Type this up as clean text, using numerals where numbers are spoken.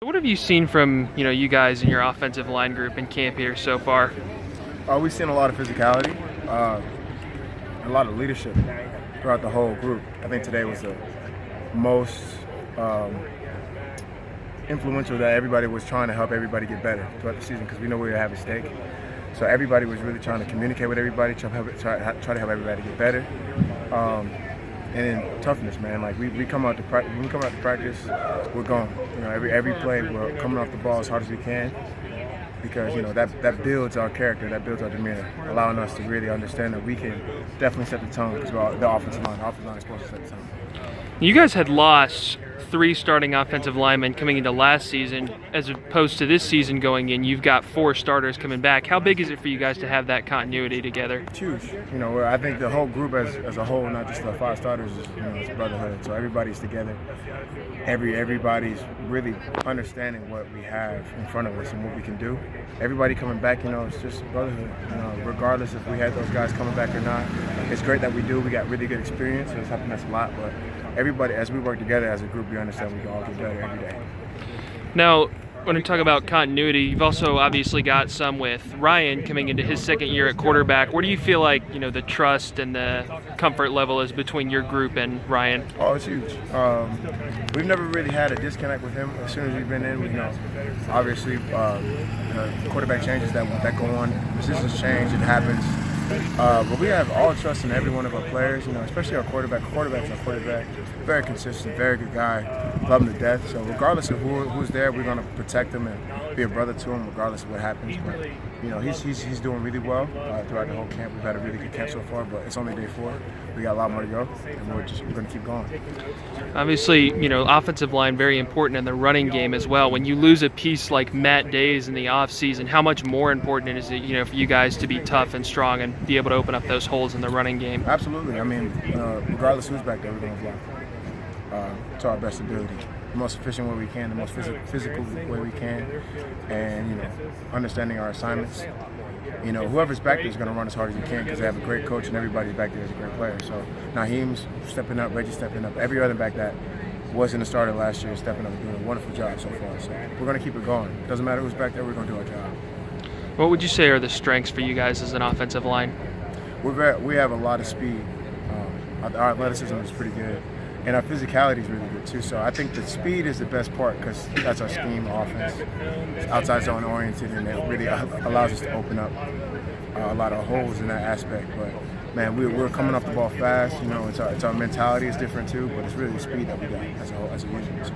What have you seen from you guys and your offensive line group in camp here so far? We've seen a lot of physicality, a lot of leadership throughout the whole group. I think today was the most influential that everybody was trying to help everybody get better throughout the season because we know we have a stake. So everybody was really trying to communicate with everybody, try to help everybody get better. And then toughness, man. Like we come out to practice. When we come out to practice, we're going. Every play, we're coming off the ball as hard as we can because that builds our character, that builds our demeanor, allowing us to really understand that we can definitely set the tone because we're the offensive line. The offensive line is supposed to set the tone. You guys had lost 3 starting offensive linemen coming into last season, as opposed to this season going in. You've got 4 starters coming back. How big is it for you guys to have that continuity together? It's huge. I think the whole group as a whole, not just the 5 starters, is it's brotherhood. So everybody's together. Everybody's really understanding what we have in front of us and what we can do. Everybody coming back, it's just brotherhood. Regardless if we had those guys coming back or not, it's great that we do. We got really good experience, so it's helping us a lot. But everybody, as we work together as a group, we understand we can all get better every day. Now, when we talk about continuity, you've also obviously got some with Ryan coming into his second year at quarterback. Where do you feel like the trust and the comfort level is between your group and Ryan? Oh, it's huge. We've never really had a disconnect with him. As soon as we've been in, we know. Obviously, quarterback changes that go on. Positions change. It happens. But we have all trust in every one of our players, especially our quarterback. Quarterback's our quarterback. Very consistent, very good guy. Love him to death. So regardless of who's there, we're going to protect him and be a brother to him regardless of what happens. But, he's doing really well throughout the whole camp. We've had a really good camp so far, but it's only day 4. We got a lot more to go, and we're going to keep going. Obviously, offensive line very important in the running game as well. When you lose a piece like Matt Days in the offseason, how much more important is it, for you guys to be tough and strong and be able to open up those holes in the running game? Absolutely. I mean, regardless who's back there, we're going to block to our best ability. The most efficient way we can, the most physical way we can, and understanding our assignments. Whoever's back there is going to run as hard as he can because they have a great coach and everybody back there is a great player. So Naheem's stepping up, Reggie's stepping up, every other back that wasn't a starter last year is stepping up and doing a wonderful job so far. So we're going to keep it going. Doesn't matter who's back there, we're going to do our job. What would you say are the strengths for you guys as an offensive line? We have a lot of speed. Our athleticism is pretty good. And our physicality is really good too. So I think the speed is the best part because that's our scheme offense. It's outside zone oriented, and it really allows us to open up a lot of holes in that aspect. But man, we're coming off the ball fast. It's our mentality is different too, but it's really the speed that we got as a unit.